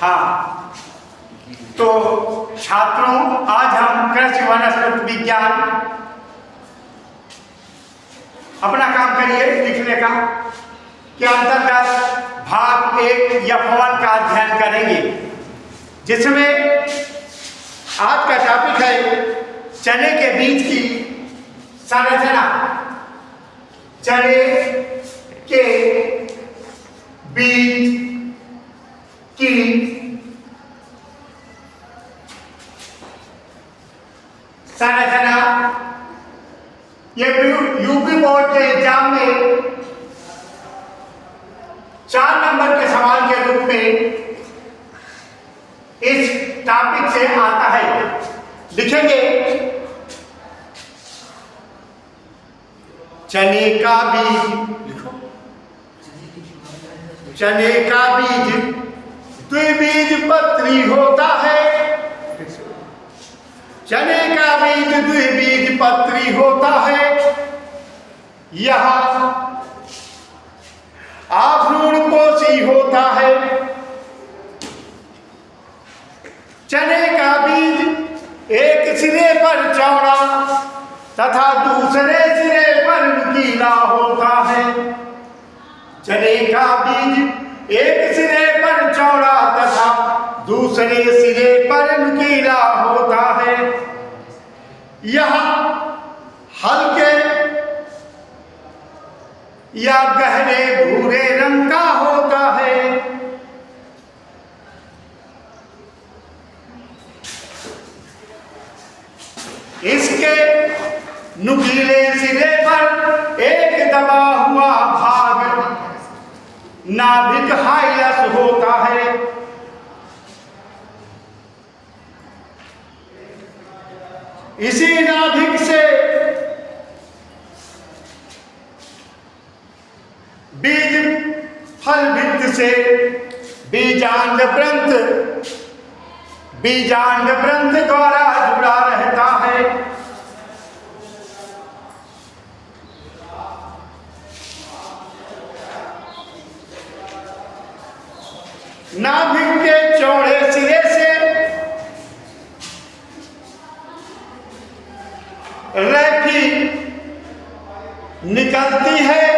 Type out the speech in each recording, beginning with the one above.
हाँ, तो छात्रों, आज हम कृषि वनस्पति विज्ञान अपना काम करिए लिखने का के अंतर्गत भाग 1 F1 का अध्ययन करेंगे, जिसमें आज का टॉपिक है चने के बीज की संरचना। चने के बीज की संरचना। ये यूपी बोर्ड के एग्जाम में 4 नंबर के सवाल के रूप में इस टॉपिक से आता है। लिखेंगे चने का बीज, लिखो चने का बीज द्विबीजपत्री होता है। चने का बीज द्विबीजपत्री होता है। यह आभ्रूणपोषी होता है। चने का बीज एक सिरे पर चौड़ा तथा दूसरे सिरे पर नुकीला होता है। चने का बीज एक सिरे पर चौड़ा तथा दूसरे सिरे पर नुकीला होता है। यह हल्के या गहरे भूरे रंग का होता है। इसके नुकीले सिरे पर एक दबा हुआ भाग नाभिक हाइलस होता है। इसी नाभिक से बीज फल भित्त से बीजांड ग्रंथ द्वारा जुड़ा रहता है। नाभिक के चौड़े सिरे से रेफी निकलती है।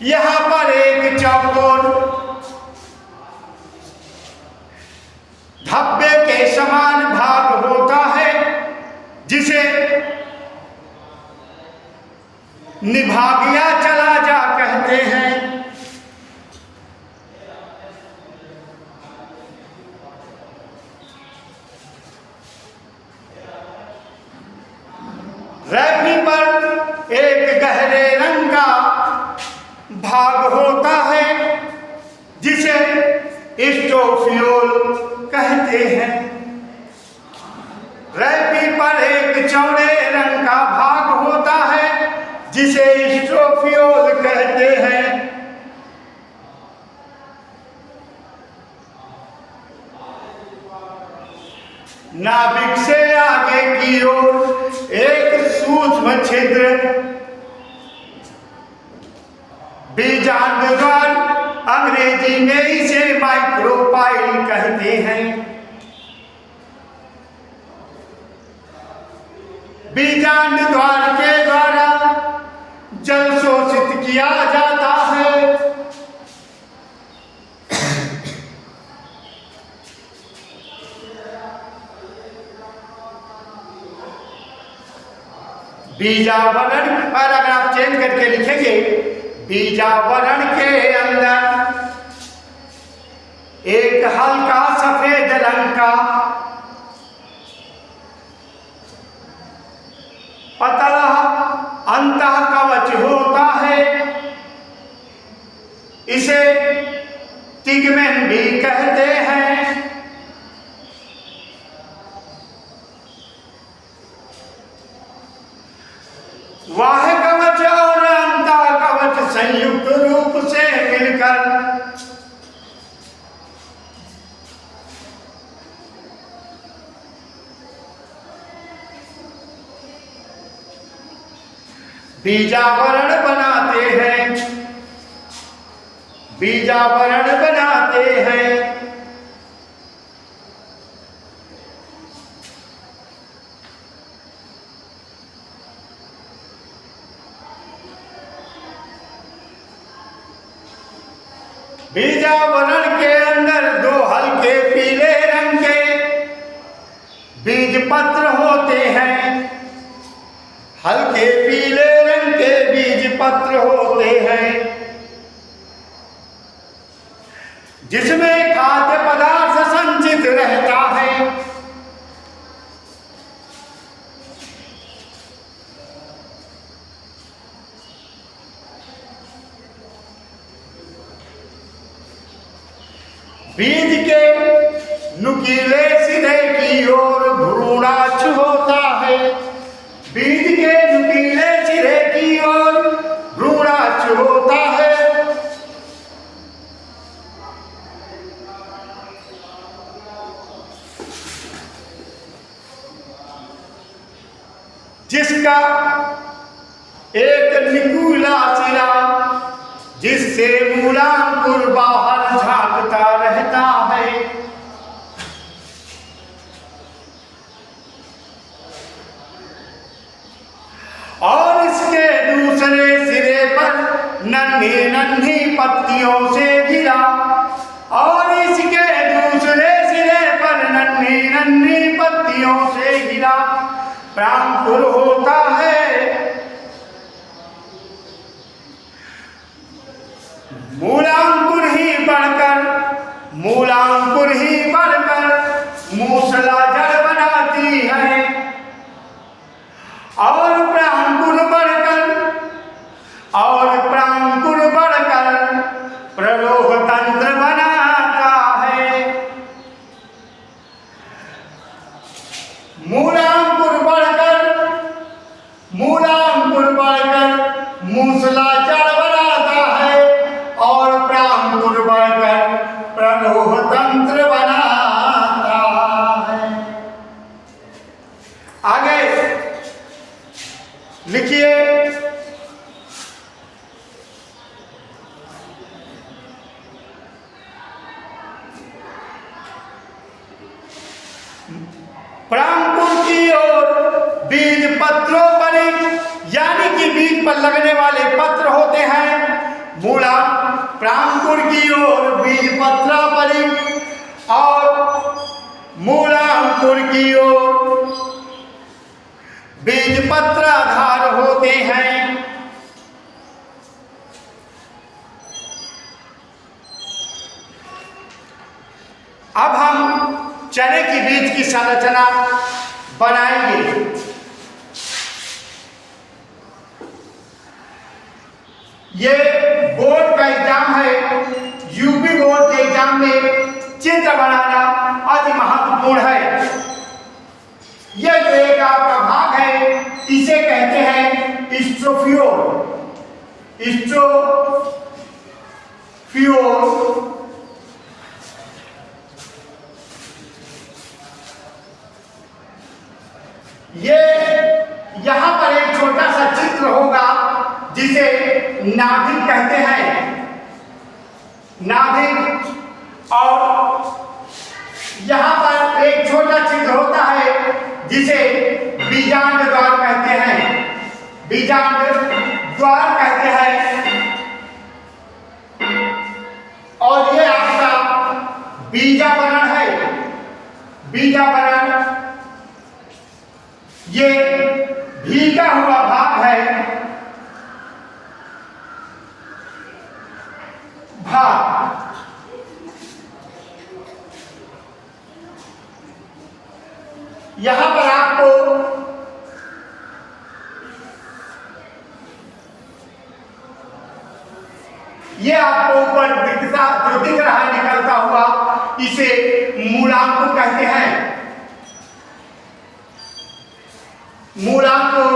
यहां पर एक चौकोर धब्बे के समान भाग होता है, जिसे निभागिया चला जा कहते हैं। रेफी पर एक गहरे रंग का भाग होता है, जिसे स्टोफियोल कहते हैं। रेफी पर एक चौड़े रंग का भाग होता है, जिसे स्टोफियोल कहते हैं। नाभिक से आगे की ओर एक सूक्ष्म छिद्र बीजांड द्वार, अंग्रेजी में इसे माइक्रोपाइल कहते हैं। बीजांड द्वार के द्वारा जल शोषित किया जाता है। बीजावरण पर अगर आप चेंज करके लिखेंगे, बीजावरण के अंदर एक हल्का सफेद रंग का पतला अंतः कवच होता है। इसे तिग्मेन भी कहते हैं। वाह कवच और अंतः कवच संयुक्त रूप से मिलकर बीजावरण बनाते हैं। में बीजावरण बनाते हैं। बीजावरण के अंदर दो हल्के पीले रंग के बीज पत्र होते हैं। हल्के पीले रंग के बीज पत्र होते हैं जिसमें खाद्य पदार्थ संचित रहता है। बीज के नुकीले सिरे की ओर भ्रूणाक्ष होता है। बीज के नुकीले सिरे की ओर भ्रूणाक्ष होता है। जिसका एक निकूला सिरा जिससे मूलांकुर बाहर झांकता रहता है। और इसके दूसरे सिरे पर नन्ही नन्ही पत्तियों से घिरा। और इसके दूसरे सिरे पर नन्ही नन्ही पत्तियों से घिरा प्रांकुर होता है। मूलांकुर ही बढ़कर मूसला जड़ बनाती है। और प्रांकुर बढ़कर प्रलोह तंत्र बनाता है। मूलांकुर बढ़कर मूसला जड़ बनाता है और प्रांकुर बढ़कर प्रलोह तंत्र बनाता है। आगे लिखिए, प्रांकुर की ओर बीज पत्रों पर, यानी कि बीज पर लगने वाले पत्र होते हैं। मूला प्रांकुर की ओर बीज पत्रा परी और मूलांकुर की ओर बीज पत्राधार होते हैं। अब हम चने की बीज की संरचना बनाएंगे। ये बोर्ड का एग्जाम है। यूपी बोर्ड के एग्जाम में चित्र बनाना अति महत्वपूर्ण है। यह जो एक आपका भाग है इसे कहते हैं स्ट्रोफियोल। ये यहां पर एक छोटा सा चित्र होगा जिसे नाभिक कहते हैं। नाभिक, और यहां पर एक छोटा चित्र होता है जिसे बीजांड द्वार कहते हैं। बीजांड द्वार कहते हैं। और ये आपका बीजावरण है। बीजावरण ये भीगा हुआ भाग है। यहां पर आपको ये आपको ऊपर जो दिख रहा है निकलता हुआ, इसे मूलांकुर कहते हैं। मूलांकुर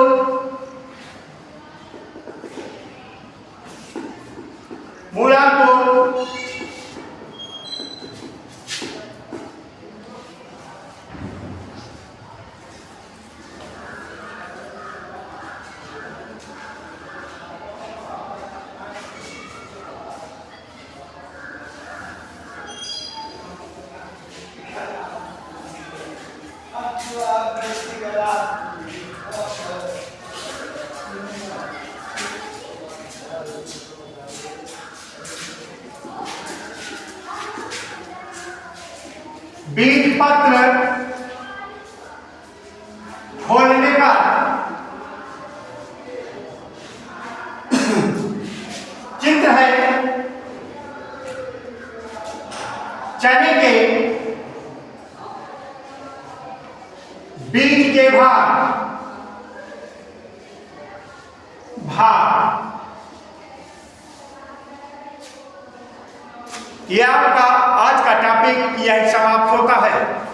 बीज पत्र खोलने का चित्र है चने के बीज के भाग यह आपका आज का टॉपिक यही समाप्त होता है।